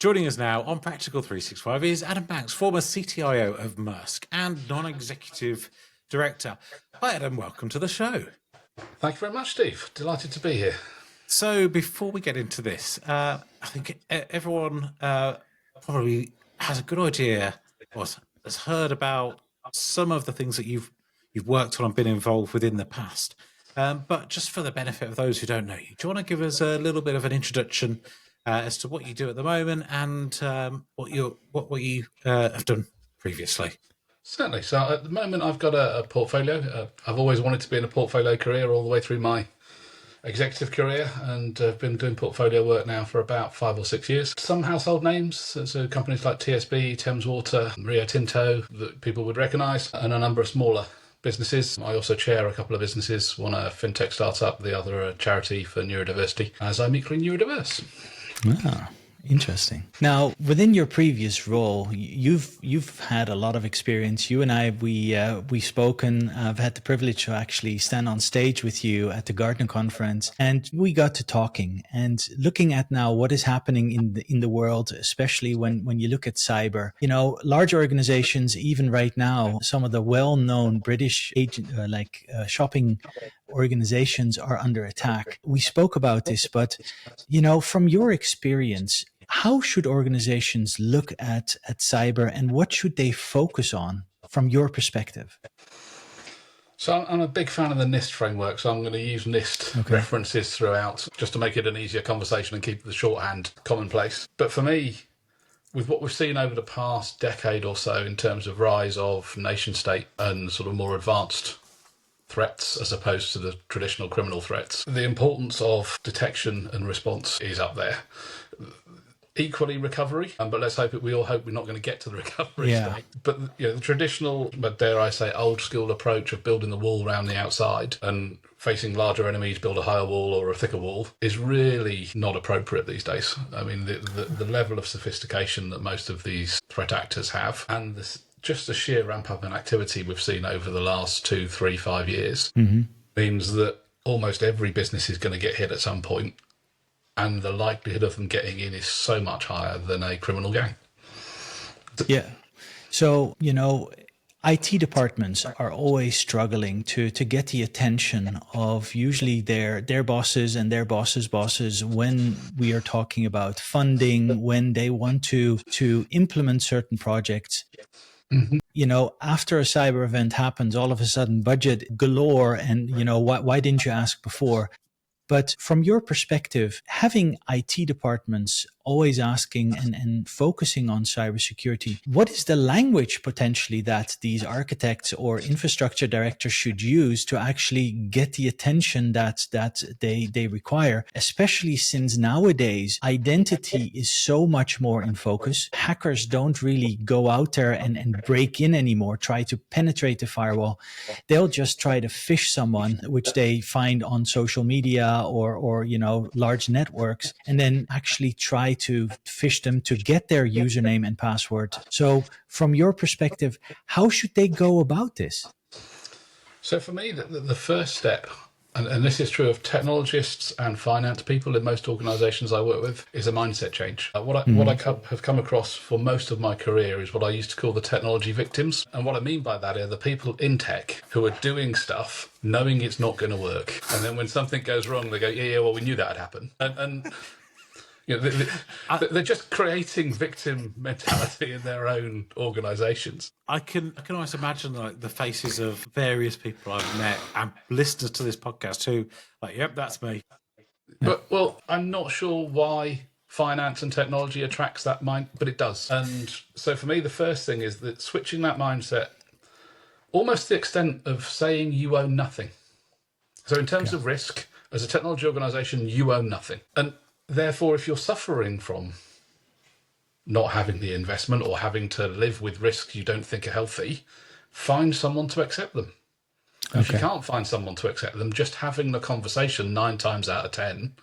Joining us now on Practical 365 is Adam Banks, former CTO of Merck and non-executive director. Hi, Adam. Welcome to the show. Thank you very much, Steve. Delighted to be here. So before we get into this, I think everyone probably has a good idea or has heard about some of the things that you've worked on and been involved with in the past. But just for the benefit of those who don't know you, do you want to give us a little bit of an introduction as to what you do at the moment and what you have done previously? Certainly. So at the moment, I've got a portfolio. I've always wanted to be in a portfolio career all the way through my executive career, and I've been doing portfolio work now for about 5 or 6 years. Some household names, so companies like TSB, Thames Water, Rio Tinto, that people would recognise, and a number of smaller businesses. I also chair a couple of businesses, one a fintech startup, the other a charity for neurodiversity, as I'm equally neurodiverse. Ah, interesting. Now, within your previous role, you've had a lot of experience. You and I, we spoken. I've had the privilege to actually stand on stage with you at the Gartner conference, and we got to talking and looking at now what is happening in the world, especially when you look at cyber. You know, large organizations, even right now, some of the well-known British shopping organizations are under attack. We spoke about this, but you know, from your experience, how should organizations look at cyber and what should they focus on from your perspective? So I'm a big fan of the NIST framework, so I'm going to use NIST references throughout just to make it an easier conversation and keep the shorthand commonplace. But for me, with what we've seen over the past decade or so in terms of rise of nation state and sort of more advanced threats as opposed to the traditional criminal threats, the importance of detection and response is up there. Equally recovery, but let's hope we all hope we're not going to get to the recovery state. But you know, the traditional, but dare I say, old school approach of building the wall around the outside and facing larger enemies, build a higher wall or a thicker wall, is really not appropriate these days. I mean, the level of sophistication that most of these threat actors have, and just the sheer ramp up in activity we've seen over the last 2, 3, 5 years means that almost every business is going to get hit at some point, and the likelihood of them getting in is so much higher than a criminal gang. Yeah. So, you know, IT departments are always struggling to get the attention of usually their bosses and their bosses' bosses when we are talking about funding, when they want to implement certain projects. Mm-hmm. You know, after a cyber event happens, all of a sudden budget galore, and you know, why didn't you ask before? But from your perspective, having IT departments always asking and focusing on cybersecurity, what is the language potentially that these architects or infrastructure directors should use to actually get the attention that they require, especially since nowadays identity is so much more in focus. Hackers don't really go out there and break in anymore, try to penetrate the firewall. They'll just try to phish someone, which they find on social media or you know, large networks, and then actually try to phish them to get their username and password. So from your perspective, how should they go about this? So for me, the first step, and this is true of technologists and finance people in most organizations I work with, is a mindset change. What I have come across for most of my career is what I used to call the technology victims. And what I mean by that are the people in tech who are doing stuff knowing it's not going to work. And then when something goes wrong, they go, yeah, well, we knew that would happen. And you know, they're just creating victim mentality in their own organisations. I can almost imagine like the faces of various people I've met and listeners to this podcast who, like, yep, that's me. But well, I'm not sure why finance and technology attracts that mind, but it does. And so for me, the first thing is that switching that mindset, almost to the extent of saying you own nothing. So in terms of risk, as a technology organisation, you own nothing. And therefore, if you're suffering from not having the investment or having to live with risks you don't think are healthy, find someone to accept them. If you can't find someone to accept them, just having the conversation 9 times out of 10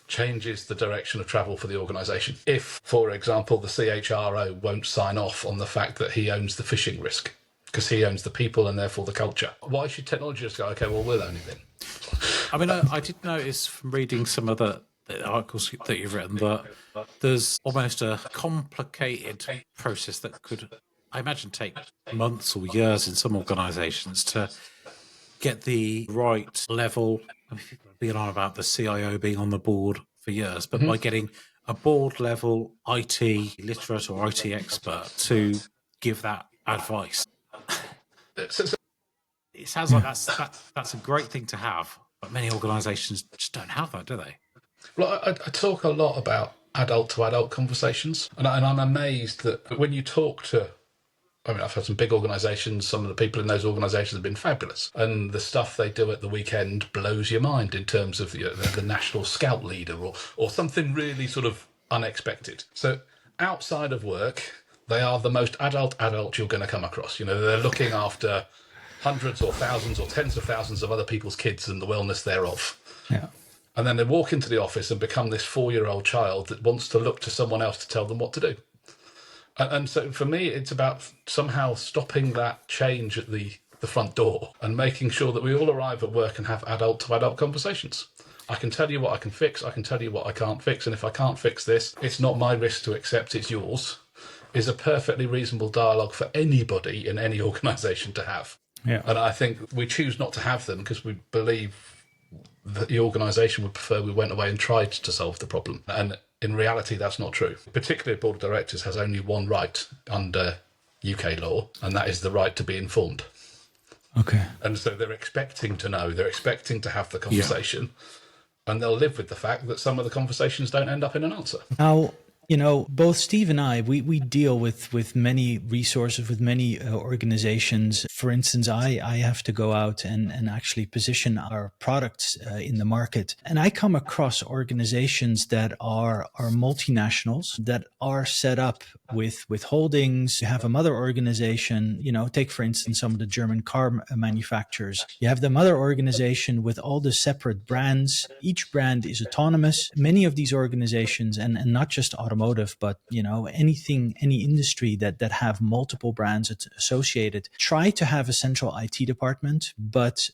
changes the direction of travel for the organisation. If, for example, the CHRO won't sign off on the fact that he owns the phishing risk, because he owns the people and therefore the culture, why should technologists go, okay, well, we'll own it then? I mean, I did notice from reading some of the the articles that you've written, that there's almost a complicated process that could, I imagine, take months or years in some organizations to get the right level. I mean, people have been on about the CIO being on the board for years, but by getting a board level IT literate or IT expert to give that advice, it sounds like that's a great thing to have, but many organizations just don't have that, do they? Well, I talk a lot about adult to adult conversations, and I'm amazed that when you talk to, I mean, I've had some big organisations, some of the people in those organisations have been fabulous, and the stuff they do at the weekend blows your mind in terms of the National Scout Leader or something really sort of unexpected. So outside of work, they are the most adult you're going to come across. They're looking after hundreds or thousands or tens of thousands of other people's kids and the wellness thereof. Yeah. And then they walk into the office and become this 4-year-old child that wants to look to someone else to tell them what to do. And so for me, it's about somehow stopping that change at the front door and making sure that we all arrive at work and have adult to adult conversations. I can tell you what I can fix. I can tell you what I can't fix. And if I can't fix this, it's not my risk to accept, it's yours, is a perfectly reasonable dialogue for anybody in any organisation to have. Yeah. And I think we choose not to have them because we believe that the organisation would prefer we went away and tried to solve the problem. And in reality, that's not true. Particularly, a board of directors has only one right under UK law, and that is the right to be informed. Okay. And so they're expecting to know, they're expecting to have the conversation, and they'll live with the fact that some of the conversations don't end up in an answer. Now, both Steve and I, we deal with many resources, with many organizations. For instance, I have to go out and actually position our products in the market. And I come across organizations that are multinationals, that are set up with holdings. You have a mother organization, take, for instance, some of the German car manufacturers. You have the mother organization with all the separate brands. Each brand is autonomous. Many of these organizations, and not just automotive, but any industry that have multiple brands associated, try to have a central IT department, but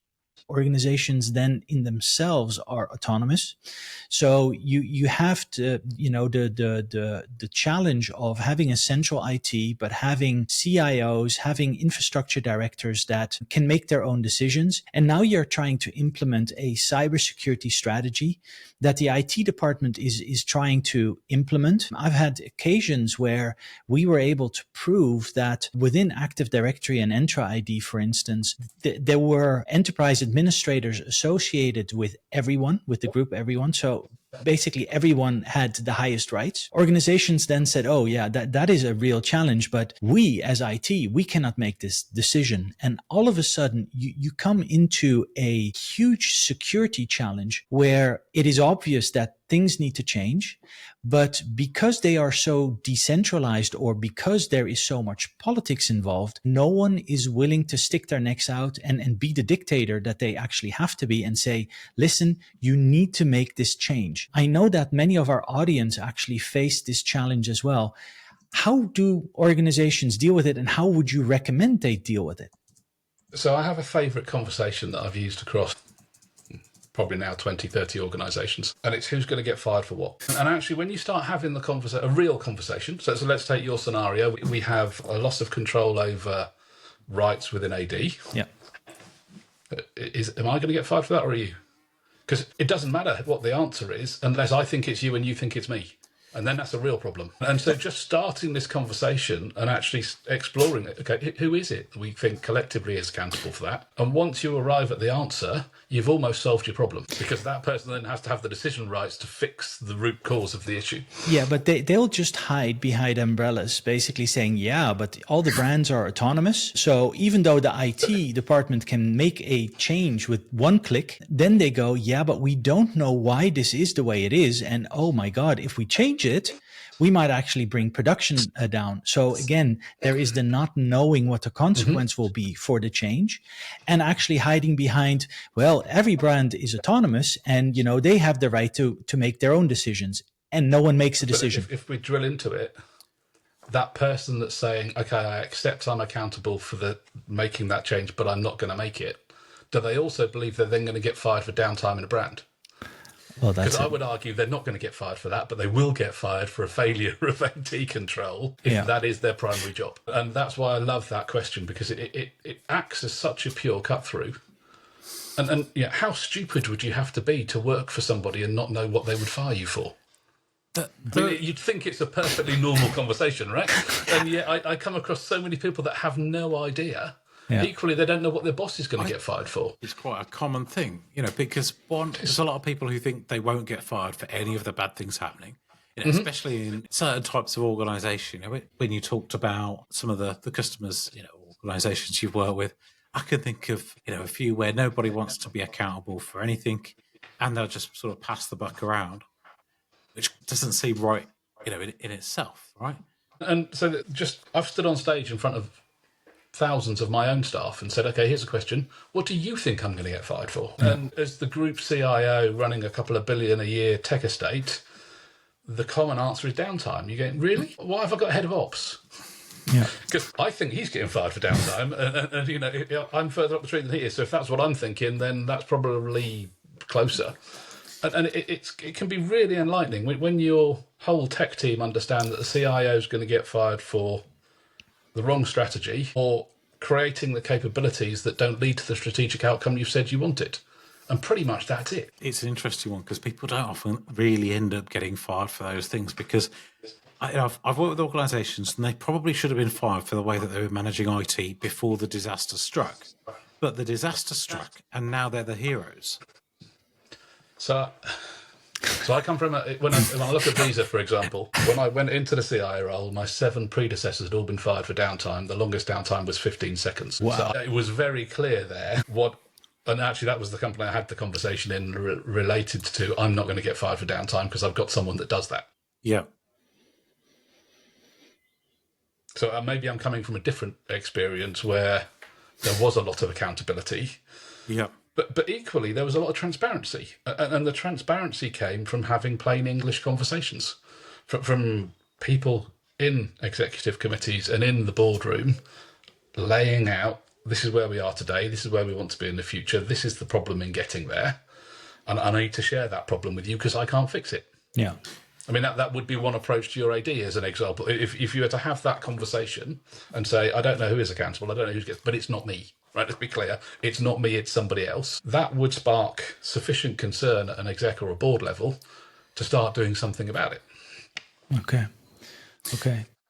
organizations then in themselves are autonomous. So you have to, the challenge of having a central IT, but having CIOs, having infrastructure directors that can make their own decisions. And now you're trying to implement a cybersecurity strategy that the IT department is trying to implement. I've had occasions where we were able to prove that within Active Directory and Entra ID, for instance, there were enterprise administrators associated with everyone, with the group everyone. So basically everyone had the highest rights. Organizations then said, oh yeah, that is a real challenge, but we as IT, we cannot make this decision. And all of a sudden you come into a huge security challenge where it is obvious that things need to change, but because they are so decentralized, or because there is so much politics involved, no one is willing to stick their necks out and be the dictator that they actually have to be and say, listen, you need to make this change. I know that many of our audience actually face this challenge as well. How do organizations deal with it, and how would you recommend they deal with it? So I have a favorite conversation that I've used across probably now 20, 30 organisations, and it's who's going to get fired for what. And actually, when you start having a real conversation, so let's take your scenario. We have a loss of control over rights within AD. Yeah. Am I going to get fired for that, or are you? Because it doesn't matter what the answer is unless I think it's you and you think it's me. And then that's a real problem. And so just starting this conversation and actually exploring it, okay, who is it that we think collectively is accountable for that? And once you arrive at the answer, you've almost solved your problem, because that person then has to have the decision rights to fix the root cause of the issue. Yeah, but they'll just hide behind umbrellas, basically saying, yeah, but all the brands are autonomous. So even though the IT department can make a change with one click, then they go, yeah, but we don't know why this is the way it is. And oh my God, if we change it, we might actually bring production down. So again, there is the not knowing what the consequence will be for the change, and actually hiding behind, well, every brand is autonomous and, they have the right to make their own decisions, and no one makes a decision. If we drill into it, that person that's saying, okay, I accept I'm accountable for making that change, but I'm not going to make it, do they also believe they're then going to get fired for downtime in a brand? Well, Because that's I it. would argue they're not going to get fired for that, but they will get fired for a failure of AT control if that is their primary job. And that's why I love that question, because it acts as such a pure cut through. And yeah, how stupid would you have to be to work for somebody and not know what they would fire you for? I mean, you'd think it's a perfectly normal conversation, right? And yet I come across so many people that have no idea. Yeah. Equally, they don't know what their boss is going to get fired for. It's quite a common thing, because there's a lot of people who think they won't get fired for any of the bad things happening, especially in certain types of organisation. When you talked about some of the customers, organisations you've worked with, I can think of a few where nobody wants to be accountable for anything, and they'll just sort of pass the buck around, which doesn't seem right, in itself, right? And so I've stood on stage in front of thousands of my own staff and said, okay, here's a question. What do you think I'm going to get fired for? Yeah. And as the group CIO running a couple of billion a year tech estate, the common answer is downtime. You go, really? Why have I got head of ops? Yeah, because I think he's getting fired for downtime, and I'm further up the tree than he is. So if that's what I'm thinking, then that's probably closer. And it can be really enlightening when your whole tech team understand that the CIO is going to get fired for the wrong strategy or creating the capabilities that don't lead to the strategic outcome you've said you wanted. And pretty much that's it. It's an interesting one because people don't often really end up getting fired for those things, because I've worked with organisations and they probably should have been fired for the way that they were managing IT before the disaster struck. But the disaster struck and now they're the heroes. So I come from when I look at Visa, for example, when I went into the CIO role, my 7 predecessors had all been fired for downtime. The longest downtime was 15 seconds. Wow. So it was very clear there and actually that was the company I had the conversation in related to, I'm not going to get fired for downtime because I've got someone that does that. Yeah. So maybe I'm coming from a different experience where there was a lot of accountability. Yeah. But equally, there was a lot of transparency. And the transparency came from having plain English conversations, from people in executive committees and in the boardroom, laying out, this is where we are today, this is where we want to be in the future, this is the problem in getting there, and I need to share that problem with you because I can't fix it. Yeah. I mean, that would be one approach to your AD as an example. If you were to have that conversation and say, I don't know who is accountable, I don't know who gets, but it's not me. Right, let's be clear. It's not me, it's somebody else. That would spark sufficient concern at an exec or a board level to start doing something about it. Okay.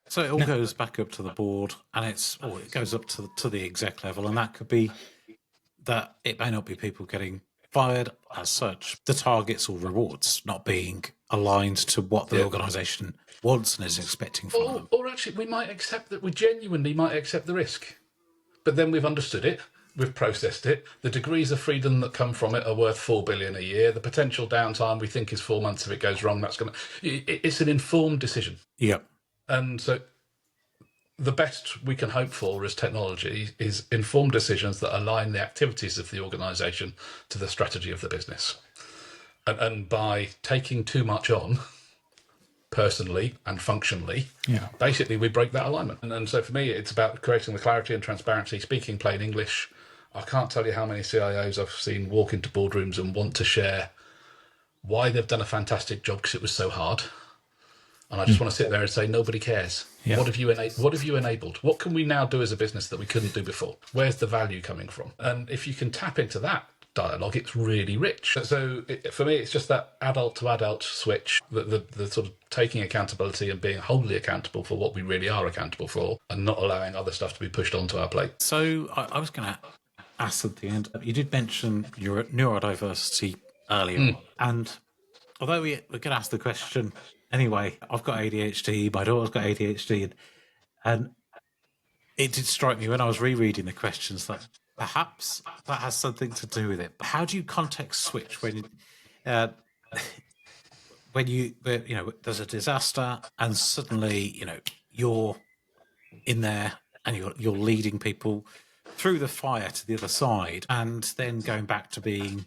So it all goes back up to the board, and it goes up to the exec level, and that could be that it may not be people getting fired as such. The targets or rewards not being aligned to what the organisation wants and is expecting from them. Or actually, we genuinely might accept the risk. But then we've understood it, we've processed it. The degrees of freedom that come from it are worth $4 billion a year. The potential downtime we think is 4 months if it goes wrong. It's an informed decision. Yeah. And so the best we can hope for as technology is informed decisions that align the activities of the organisation to the strategy of the business. And by taking too much on, personally and functionally, basically we break that alignment. And so for me, it's about creating the clarity and transparency, speaking plain English. I can't tell you how many CIOs I've seen walk into boardrooms and want to share why they've done a fantastic job because it was so hard. And I just want to sit there and say, nobody cares. Yeah. What have you enabled? What can we now do as a business that we couldn't do before? Where's the value coming from? And if you can tap into that dialogue, it's really rich. So for me, it's just that adult to adult switch, the sort of taking accountability and being wholly accountable for what we really are accountable for, and not allowing other stuff to be pushed onto our plate. So I was going to ask at the end, you did mention your neurodiversity earlier on, and although we're going to ask the question anyway, I've got ADHD, my daughter's got ADHD, and it did strike me when I was rereading the questions that perhaps that has something to do with it. But how do you context switch when there's a disaster and suddenly you're in there and you're leading people through the fire to the other side, and then going back to being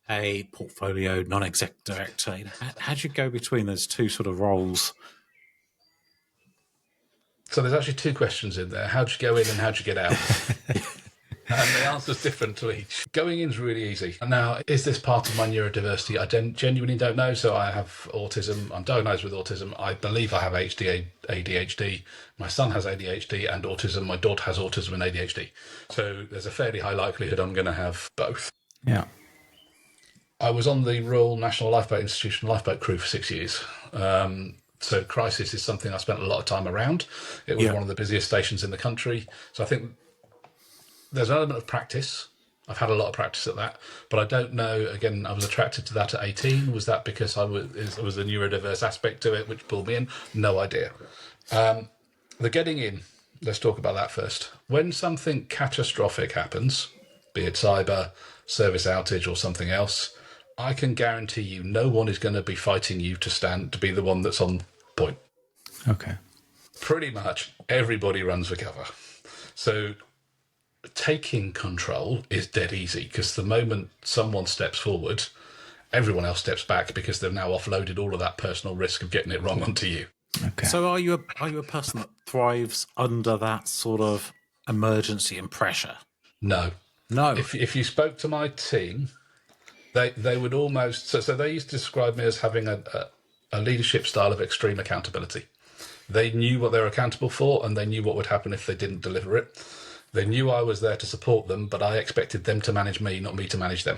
a portfolio non-exec director? How do you go between those two sort of roles? So there's actually 2 questions in there. How'd you go in and how'd you get out? And the answer's different to each. Going in's really easy. Now, is this part of my neurodiversity? I genuinely don't know. So I have autism. I'm diagnosed with autism. I believe I have ADHD. My son has ADHD and autism. My daughter has autism and ADHD. So there's a fairly high likelihood I'm going to have both. Yeah. I was on the Royal National Lifeboat Institution lifeboat crew for 6 years. So crisis is something I spent a lot of time around. It was one of the busiest stations in the country. So I think there's an element of practice. I've had a lot of practice at that, but I don't know. Again, I was attracted to that at 18. Was that because I was a neurodiverse aspect to it, which pulled me in? No idea. The getting in, let's talk about that first. When something catastrophic happens, be it cyber, service outage or something else, I can guarantee you no one is going to be fighting you to be the one that's on point. Okay. Pretty much everybody runs for cover. So taking control is dead easy, because the moment someone steps forward, everyone else steps back, because they've now offloaded all of that personal risk of getting it wrong onto you. Okay. So are you a person that thrives under that sort of emergency and pressure? No. If you spoke to my team, they would almost... So they used to describe me as having a leadership style of extreme accountability. They knew what they were accountable for, and they knew what would happen if they didn't deliver it. They knew I was there to support them, but I expected them to manage me, not me to manage them.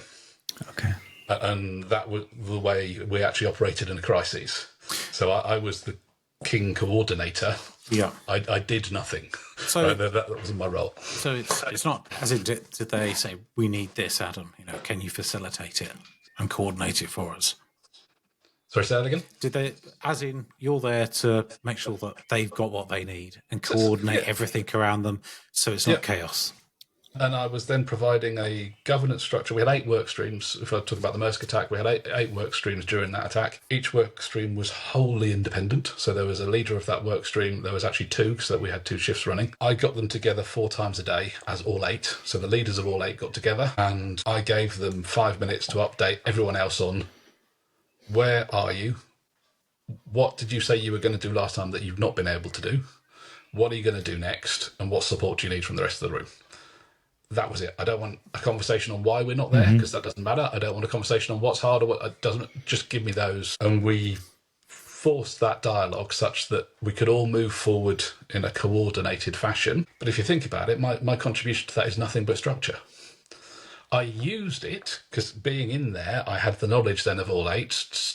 Okay. And that was the way we actually operated in a crisis. So I was the king coordinator. Yeah. I did nothing. So that wasn't my role. So it's not as in did they say, we need this, Adam? Can you facilitate it and coordinate it for us? Sorry, say that again? Did they, as in you're there to make sure that they've got what they need and coordinate everything around them so it's not chaos? And I was then providing a governance structure. We had 8 work streams. If I talk about the Merck attack, we had eight work streams during that attack. Each work stream was wholly independent. So there was a leader of that work stream. There was actually 2, because we had 2 shifts running. I got them together 4 times a day as all 8. So the leaders of all 8 got together, and I gave them 5 minutes to update everyone else on, where are you? What did you say you were going to do last time that you've not been able to do? What are you going to do next? And what support do you need from the rest of the room? That was it. I don't want a conversation on why we're not there, because that doesn't matter. I don't want a conversation on what's hard or what doesn't. Just give me those. And we forced that dialogue such that we could all move forward in a coordinated fashion. But if you think about it, my contribution to that is nothing but structure. I used it because, being in there, I had the knowledge then of all 8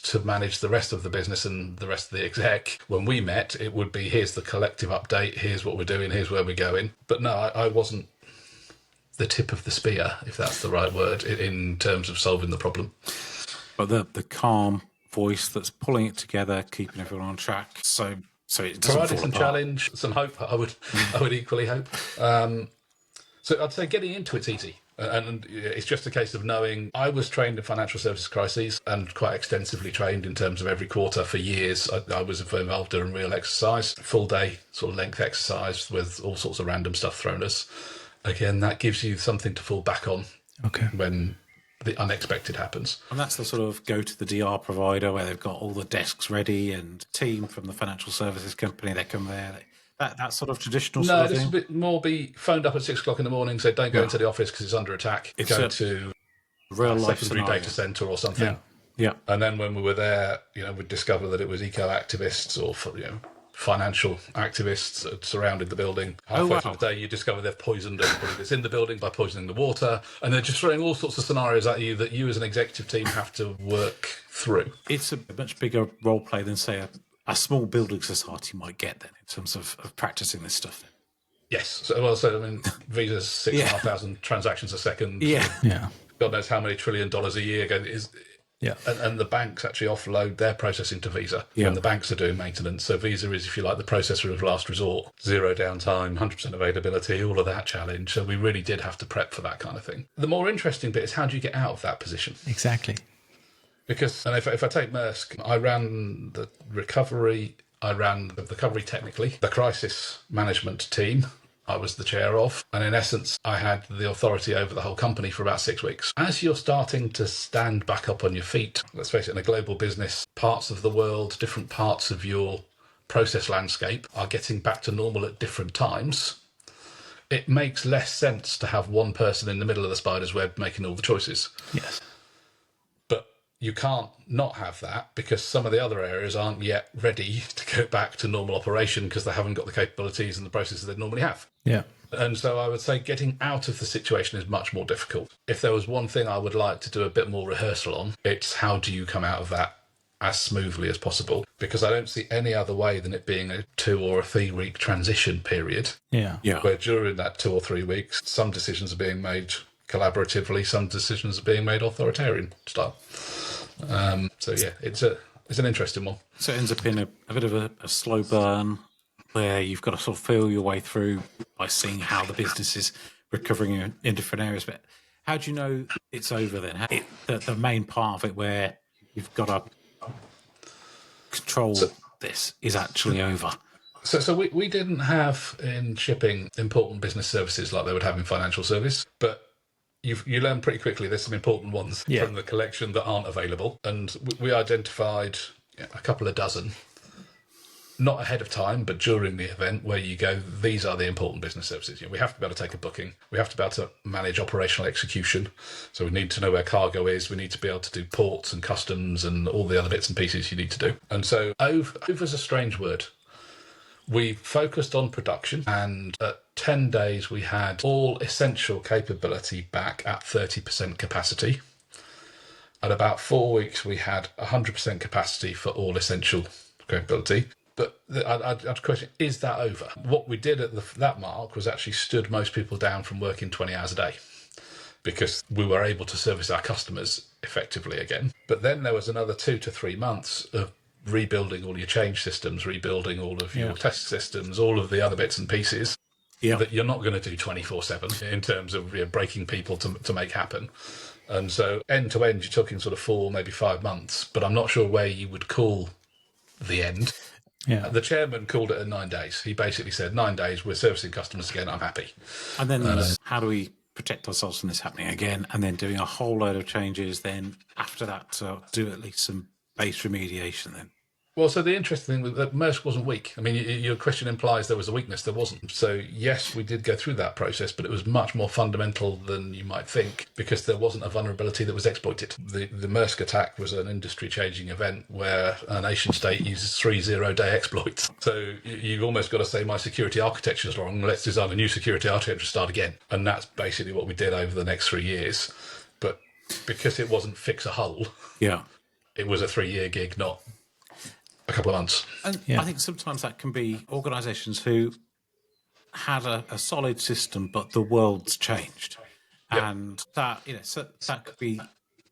to manage the rest of the business and the rest of the exec. When we met, it would be, here's the collective update, here's what we're doing, here's where we're going. But no, I wasn't the tip of the spear, if that's the right word, in terms of solving the problem. But the calm voice that's pulling it together, keeping everyone on track, so it doesn't providing fall some apart. challenge, some hope. I would equally hope. So I'd say getting into it's easy. And it's just a case of knowing. I was trained in financial services crises, and quite extensively trained in terms of every quarter for years. I was involved in real exercise, full day sort of length exercise with all sorts of random stuff thrown at us. Again, that gives you something to fall back on when the unexpected happens. And that's the sort of go to the DR provider where they've got all the desks ready and team from the financial services company, they come there. That sort of traditional sort of thing? No, this would more be phoned up at 6 o'clock in the morning, say, don't go into the office because it's under attack. Go to real a life secondary data centre or something. Yeah. And then when we were there, we'd discover that it was eco-activists or financial activists that surrounded the building. Halfway through the day, you discover they've poisoned everybody that's in the building by poisoning the water, and they're just throwing all sorts of scenarios at you that you as an executive team have to work through. It's a much bigger role play than, say, a small building society might get then, in terms of practicing this stuff then. Yes. So Visa's 6,500 transactions a second. Yeah. God knows how many $1 trillion a year ago is. Yeah. And the banks actually offload their processing to Visa. Yeah. And the banks are doing maintenance. So Visa is, if you like, the processor of last resort. 0 downtime, 100% availability, all of that challenge. So we really did have to prep for that kind of thing. The more interesting bit is, how do you get out of that position? Exactly. Because, and if I take Merck, I ran the recovery, technically, the crisis management team I was the chair of, and in essence, I had the authority over the whole company for about 6 weeks. As you're starting to stand back up on your feet, let's face it, in a global business, parts of the world, different parts of your process landscape are getting back to normal at different times. it makes less sense to have one person in the middle of the spider's web making all the choices. Yes. But you can't not have that because some of the other areas aren't yet ready to go back to normal operation because they haven't got the capabilities and the processes they normally have. Yeah. And so I would say getting out of the situation is much more difficult. If there was one thing I would like to do a bit more rehearsal on, it's how do you come out of that as smoothly as possible? Because I don't see any other way than it being a 2 or a 3 week transition period. Yeah. Where during that 2 or 3 weeks, some decisions are being made collaboratively, some decisions are being made authoritarian style. So yeah, it's an interesting one. So it ends up in a bit of a slow burn where you've got to sort of feel your way through by seeing how the business is recovering in different areas. But how do you know it's over then? The main part of it where you've got to control this is actually over. So we didn't have in shipping important business services like they would have in financial service, but you learn pretty quickly there's some important ones from the collection that aren't available. And we identified a couple of dozen, not ahead of time, but during the event where you go, these are the important business services. We have to be able to take a booking. We have to be able to manage operational execution. So we need to know where cargo is. We need to be able to do ports and customs and all the other bits and pieces you need to do. And so over's a strange word. We focused on production, and at 10 days we had all essential capability back at 30% capacity. At about 4 weeks we had 100% capacity for all essential capability. But I'd question, is that over? What we did at that mark was actually stood most people down from working 20 hours a day because we were able to service our customers effectively again. But then there was another 2 to 3 months of rebuilding all your change systems, rebuilding all of your test systems, all of the other bits and pieces that you're not going to do 24/7 in terms of breaking people to make happen. And so end to end, you're talking sort of 4, maybe 5 months, but I'm not sure where you would call the end. Yeah. The chairman called it at 9 days. He basically said, 9 days, we're servicing customers again, I'm happy. And then how do we protect ourselves from this happening again? And then doing a whole load of changes then after that to do at least some base remediation then. Well, so the interesting thing was that Merck wasn't weak. I mean, your question implies there was a weakness. There wasn't. So, yes, we did go through that process, but it was much more fundamental than you might think because there wasn't a vulnerability that was exploited. The Merck attack was an industry-changing event where a nation-state uses 3 zero-day exploits. So you've almost got to say, my security architecture is wrong. Let's design a new security architecture to start again. And that's basically what we did over the next 3 years. But because it wasn't fix a hole, it was a 3-year gig, not a couple of months. And I think sometimes that can be organisations who had a solid system, but the world's changed, and that so that could be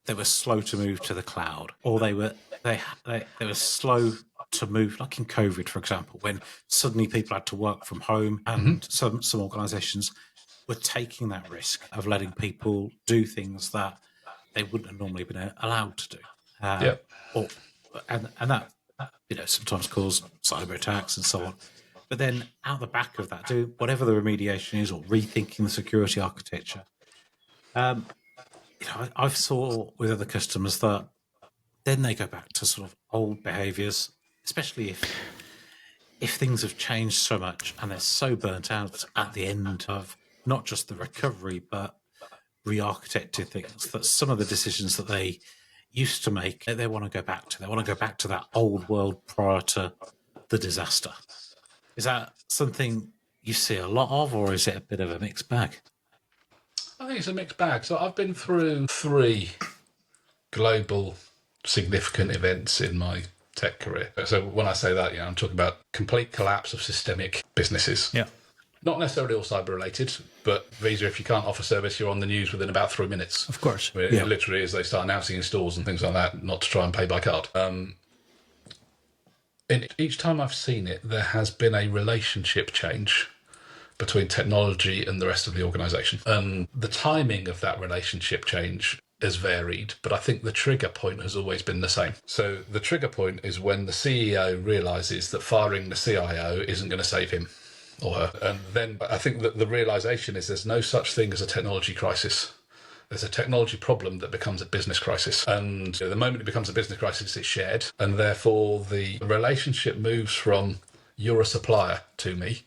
they were slow to move to the cloud, or they were slow to move, like in COVID, for example, when suddenly people had to work from home, and some organisations were taking that risk of letting people do things that they wouldn't have normally been allowed to do, and that sometimes cause cyber attacks and so on. But then out the back of that, do whatever the remediation is or rethinking the security architecture. I've saw with other customers that then they go back to sort of old behaviours, especially if things have changed so much and they're so burnt out at the end of not just the recovery, but re-architecting things, that some of the decisions that they used to make, they want to go back to. They want to go back to that old world prior to the disaster. Is that something you see a lot of, or is it a bit of a mixed bag? I think it's a mixed bag. So I've been through 3 global significant events in my tech career. So when I say that, I'm talking about complete collapse of systemic businesses. Yeah. Not necessarily all cyber related, but Visa, if you can't offer service, you're on the news within about 3 minutes. Of course. It literally is they start announcing in stores and things like that, not to try and pay by card. And each time I've seen it, there has been a relationship change between technology and the rest of the organisation. And the timing of that relationship change has varied, but I think the trigger point has always been the same. So the trigger point is when the CEO realises that firing the CIO isn't going to save him or her. And then I think that the realisation is there's no such thing as a technology crisis. There's a technology problem that becomes a business crisis. And the moment it becomes a business crisis, it's shared. And therefore, the relationship moves from you're a supplier to me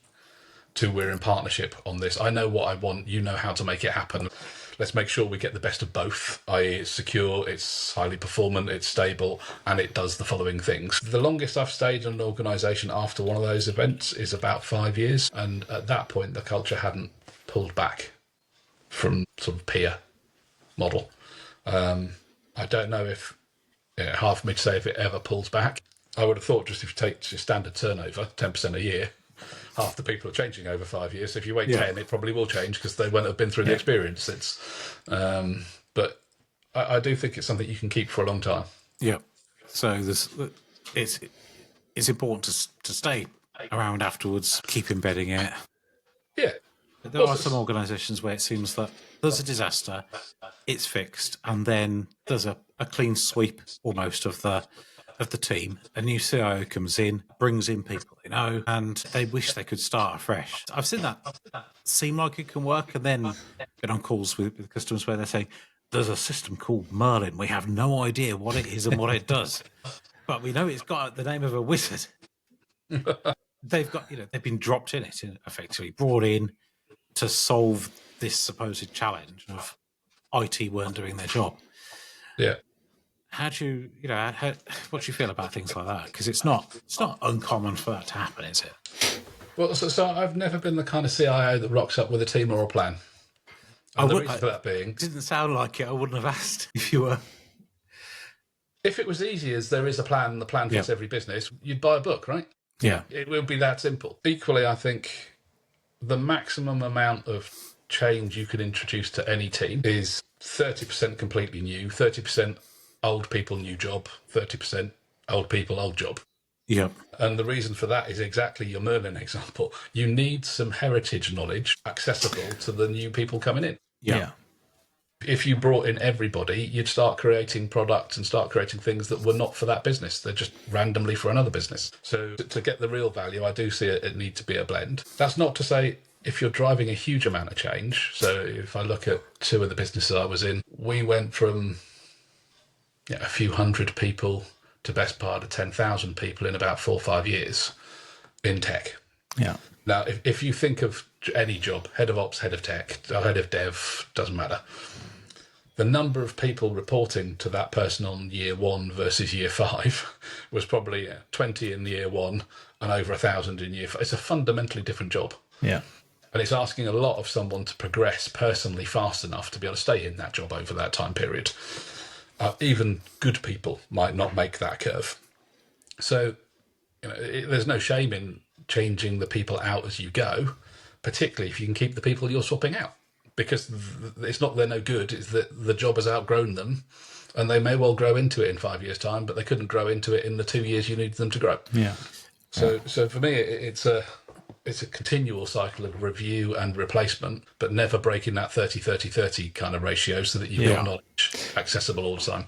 to we're in partnership on this. I know what I want. You know how to make it happen. Let's make sure we get the best of both, i.e. it's secure, it's highly performant, it's stable, and it does the following things. The longest I've stayed in an organisation after one of those events is about 5 years. And at that point, the culture hadn't pulled back from sort of peer model. I don't know if, hard for me to say if it ever pulls back. I would have thought just if you take your standard turnover, 10% a year, half the people are changing over 5 years. If you wait 10, it probably will change because they won't have been through the experience. But I do think it's something you can keep for a long time. Yeah. So it's important to stay around afterwards, keep embedding it. Yeah. There are some organisations where it seems that there's a disaster, it's fixed, and then there's a clean sweep almost of the team. A new CIO comes in, brings in people they know, and they wish they could start afresh. I've seen that seem like it can work, and then get on calls with customers where they're saying, there's a system called Merlin. We have no idea what it is and what it does, but we know it's got the name of a wizard. They've got, they've been dropped in it, effectively brought in to solve this supposed challenge of IT weren't doing their job. Yeah. How do you, what do you feel about things like that? Because it's not uncommon for that to happen, is it? Well, so I've never been the kind of CIO that rocks up with a team or a plan. And the reason for that being... It didn't sound like it. I wouldn't have asked if you were. If it was easy as there is a plan, the plan fits every business, you'd buy a book, right? Yeah. It would be that simple. Equally, I think the maximum amount of change you can introduce to any team is 30% completely new, 30% old people, new job, 30% old people, old job. Yeah. And the reason for that is exactly your Merlin example. You need some heritage knowledge accessible to the new people coming in. Yeah. If you brought in everybody, you'd start creating products and start creating things that were not for that business. They're just randomly for another business. So to get the real value, I do see it need to be a blend. That's not to say if you're driving a huge amount of change. So if I look at two of the businesses I was in, we went from a few hundred people to best part of 10,000 people in about 4 or 5 years in tech. Yeah. Now, if you think of any job, head of ops, head of tech, or head of dev, doesn't matter. The number of people reporting to that person on year 1 versus year 5 was probably 20 in year 1 and over 1,000 in year 5. It's a fundamentally different job. Yeah. And it's asking a lot of someone to progress personally fast enough to be able to stay in that job over that time period. Even good people might not make that curve. So there's no shame in changing the people out as you go, particularly if you can keep the people you're swapping out. Because it's not they're no good, it's that the job has outgrown them, and they may well grow into it in 5 years' time, but they couldn't grow into it in the 2 years you need them to grow. Yeah. So for me, it's a continual cycle of review and replacement, but never breaking that 30-30-30 kind of ratio so that you've got knowledge accessible all the time.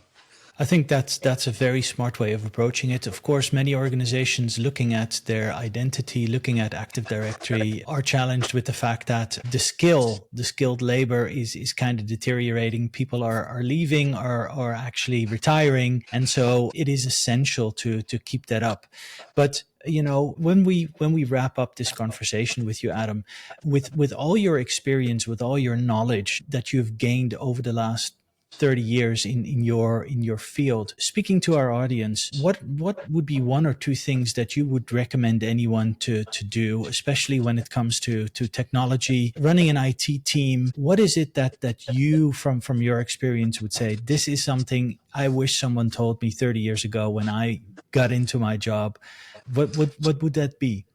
I think that's a very smart way of approaching it. Of course, many organizations looking at their identity, looking at Active Directory, are challenged with the fact that the skilled labor is kind of deteriorating. People are leaving or actually retiring. And so it is essential to keep that up. But when we wrap up this conversation with you, Adam, with all your experience, with all your knowledge that you've gained over the last 30 years in your field, speaking to our audience, what would be 1 or 2 things that you would recommend anyone to do, especially when it comes to technology, running an IT team? What is it that you from your experience would say, this is something I wish someone told me 30 years ago when I got into my job? What would that be?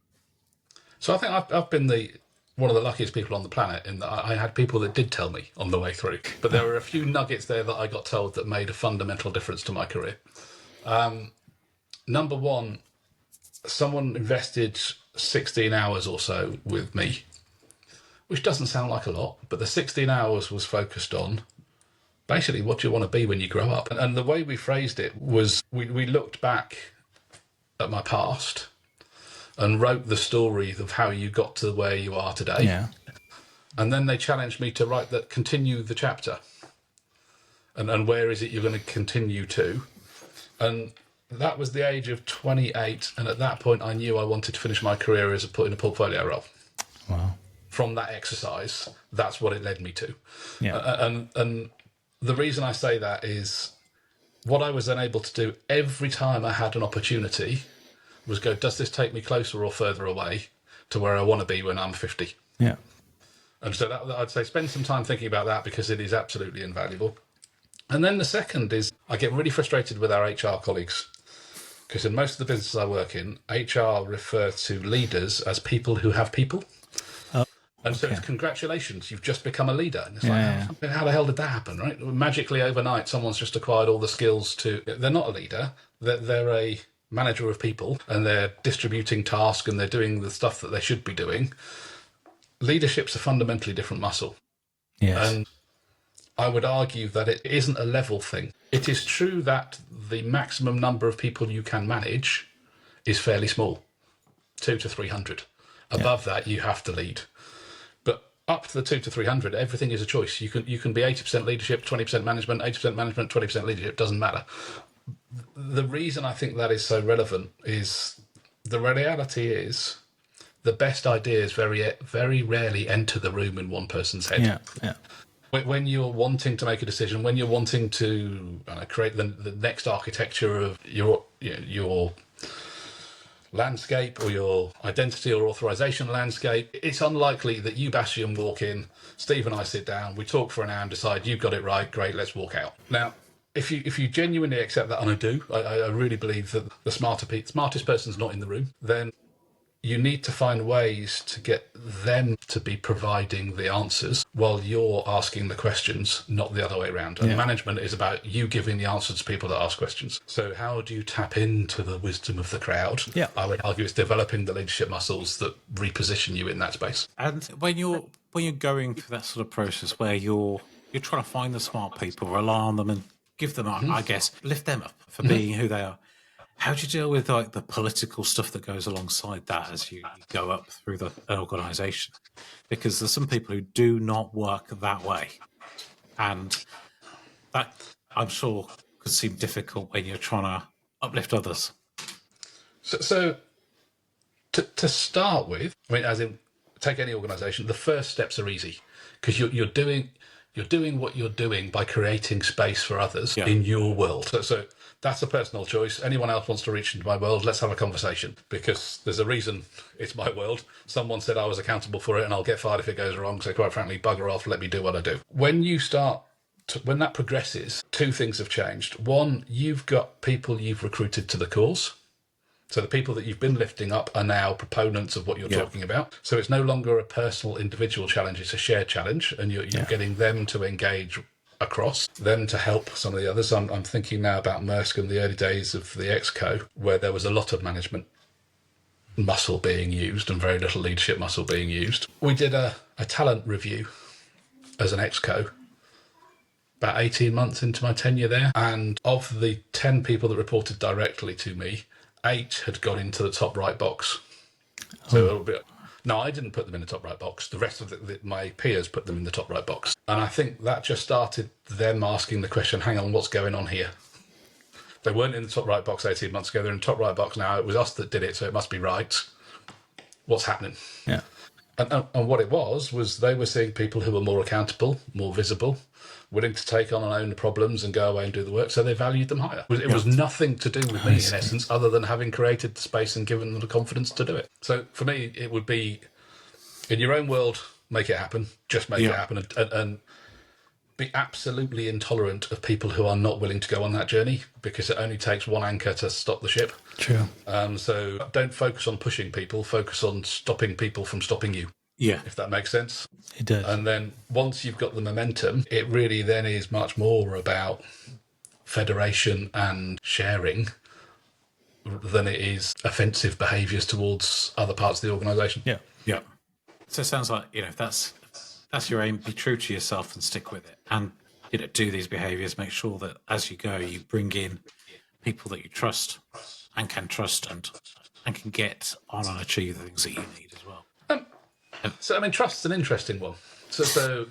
So I think I've been one of the luckiest people on the planet in that I had people that did tell me on the way through. But there were a few nuggets there that I got told that made a fundamental difference to my career. Number 1, someone invested 16 hours or so with me, which doesn't sound like a lot, but the 16 hours was focused on basically what do you want to be when you grow up. And the way we phrased it was we looked back at my past and wrote the story of how you got to where you are today. Yeah. And then they challenged me to continue the chapter. And where is it you're going to continue to? And that was the age of 28. And at that point, I knew I wanted to finish my career in a portfolio role. Wow. from that exercise, that's what it led me to. Yeah. And the reason I say that is what I was then able to do every time I had an opportunity was go, does this take me closer or further away to where I want to be when I'm 50? Yeah. And so that, I'd say spend some time thinking about that, because it is absolutely invaluable. And then the second is I get really frustrated with our HR colleagues, because in most of the businesses I work in, HR refer to leaders as people who have people. And so it's congratulations, you've just become a leader. And it's how the hell did that happen, right? Magically overnight, someone's just acquired all the skills to... They're not a leader, they're a manager of people, and they're distributing tasks and they're doing the stuff that they should be doing. Leadership's a fundamentally different muscle. Yes. And I would argue that it isn't a level thing. It is true that the maximum number of people you can manage is fairly small, 200 to 300. Above that, you have to lead. But up to the 200 to 300, everything is a choice. You can be 80% leadership, 20% management, 80% management, 20% leadership. Doesn't matter. The reason I think that is so relevant is the reality is the best ideas very rarely enter the room in one person's head. Yeah. When you're wanting to make a decision, when you're wanting to create the next architecture of your landscape or your identity or authorization landscape, it's unlikely that you, Bastian, walk in, Steve and I sit down, we talk for an hour and decide you've got it right, great, let's walk out. Now, if you genuinely accept that, and I do, I really believe that the smartest person's not in the room, then you need to find ways to get them to be providing the answers while you're asking the questions, not the other way around. And management is about you giving the answers to people that ask questions. So how do you tap into the wisdom of the crowd? Yeah. I would argue it's developing the leadership muscles that reposition you in that space. And when you're going through that sort of process where you're trying to find the smart people, rely on them and give them, I guess, lift them up for being who they are. How do you deal with like the political stuff that goes alongside that as you go up through an organisation? Because there's some people who do not work that way, and that I'm sure could seem difficult when you're trying to uplift others. So to start with, I mean, as in take any organisation, the first steps are easy because you're doing what you're doing by creating space for others in your world. So that's a personal choice. Anyone else wants to reach into my world, let's have a conversation, because there's a reason it's my world. Someone said I was accountable for it and I'll get fired if it goes wrong. So quite frankly, bugger off, let me do what I do. When that progresses, two things have changed. One, you've got people you've recruited to the cause. So the people that you've been lifting up are now proponents of what you're talking about. So it's no longer a personal individual challenge, it's a shared challenge, and you're getting them to engage across, them to help some of the others. I'm thinking now about Merck in the early days of the Exco, where there was a lot of management muscle being used and very little leadership muscle being used. We did a talent review as an Exco about 18 months into my tenure there, and of the 10 people that reported directly to me, 8 had gone into the top right box. So it'll be... No, I didn't put them in the top right box. The rest of my peers put them in the top right box. And I think that just started them asking the question, hang on, what's going on here? They weren't in the top right box 18 months ago. They're in the top right box now. It was us that did it, so it must be right. What's happening? Yeah. And what it was they were seeing people who were more accountable, more visible, willing to take on and own the problems and go away and do the work, so they valued them higher. It was nothing to do with me, in essence, other than having created the space and given them the confidence to do it. So for me, it would be, in your own world, make it happen, just make it happen, and be absolutely intolerant of people who are not willing to go on that journey, because it only takes one anchor to stop the ship. True. So don't focus on pushing people, focus on stopping people from stopping you. Yeah. If that makes sense. It does. And then once you've got the momentum, it really then is much more about federation and sharing than it is offensive behaviours towards other parts of the organisation. Yeah. Yeah. So it sounds like, if that's your aim, be true to yourself and stick with it. And, do these behaviours, make sure that as you go, you bring in people that you trust and can trust and can get on and achieve the things that you need as well. So, trust's an interesting one. So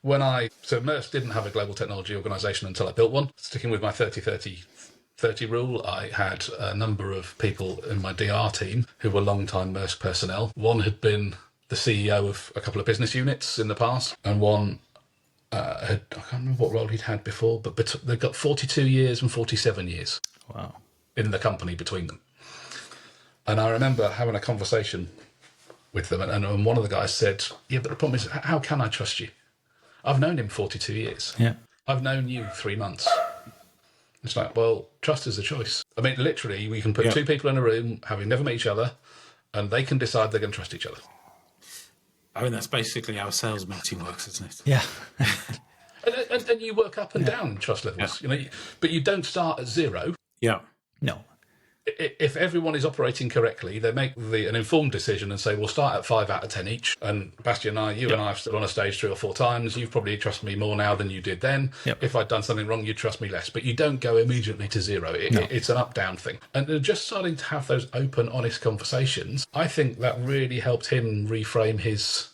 Merck didn't have a global technology organisation until I built one. Sticking with my 30-30-30 rule, I had a number of people in my DR team who were long-time Merck personnel. One had been the CEO of a couple of business units in the past, and one I can't remember what role he'd had before, but they've got 42 years and 47 years Wow. in the company between them. And I remember having a conversation with them, and one of the guys said, yeah, but the problem is, how can I trust you? I've known him 42 years. Yeah. I've known you 3 months. It's like, well, trust is a choice. I mean, literally, we can put two people in a room, having never met each other, and they can decide they're going to trust each other. I mean, that's basically how a sales meeting works, isn't it? Yeah. and you work up and down in trust levels, but you don't start at 0. Yeah. No. If everyone is operating correctly, they make an informed decision and say, we'll start at 5 out of 10 each. And Bastian and I, and I have stood on a stage 3 or 4 times. You've probably trusted me more now than you did then. Yep. If I'd done something wrong, you'd trust me less. But you don't go immediately to 0. It's an up-down thing. And just starting to have those open, honest conversations, I think that really helped him reframe his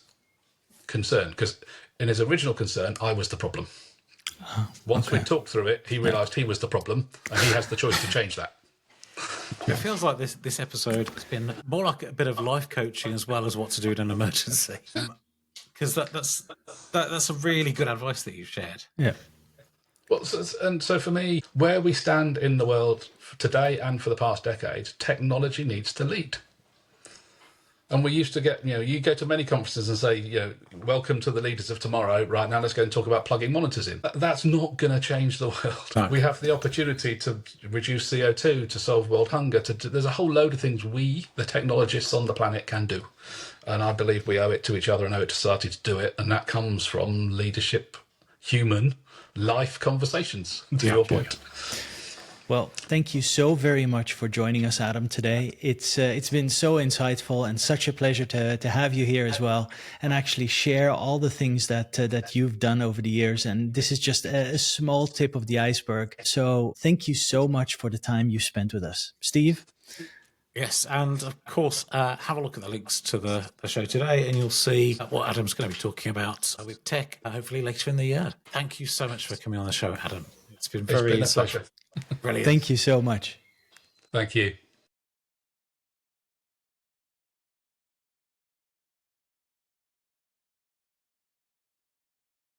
concern. Because in his original concern, I was the problem. Once we talked through it, he realised he was the problem, and he has the choice to change that. It feels like this episode has been more like a bit of life coaching as well as what to do in an emergency. Because that's some really good advice that you've shared. Yeah. Well, so for me, where we stand in the world today and for the past decade, technology needs to lead. And we used to get, you go to many conferences and say, welcome to the leaders of tomorrow. Right now, let's go and talk about plugging monitors in. That's not going to change the world. No. We have the opportunity to reduce CO2, to solve world hunger. There's a whole load of things we, the technologists on the planet, can do. And I believe we owe it to each other and owe it to society to do it. And that comes from leadership, human life conversations, to your point. Well, thank you so very much for joining us, Adam, today. It's been so insightful and such a pleasure to have you here as well, and actually share all the things that you've done over the years. And this is just a small tip of the iceberg. So thank you so much for the time you spent with us. Steve? Yes, and of course, have a look at the links to the show today, and you'll see what Adam's going to be talking about with tech, hopefully later in the year. Thank you so much for coming on the show, Adam. It's been a pleasure. Brilliant. Thank you so much. Thank you.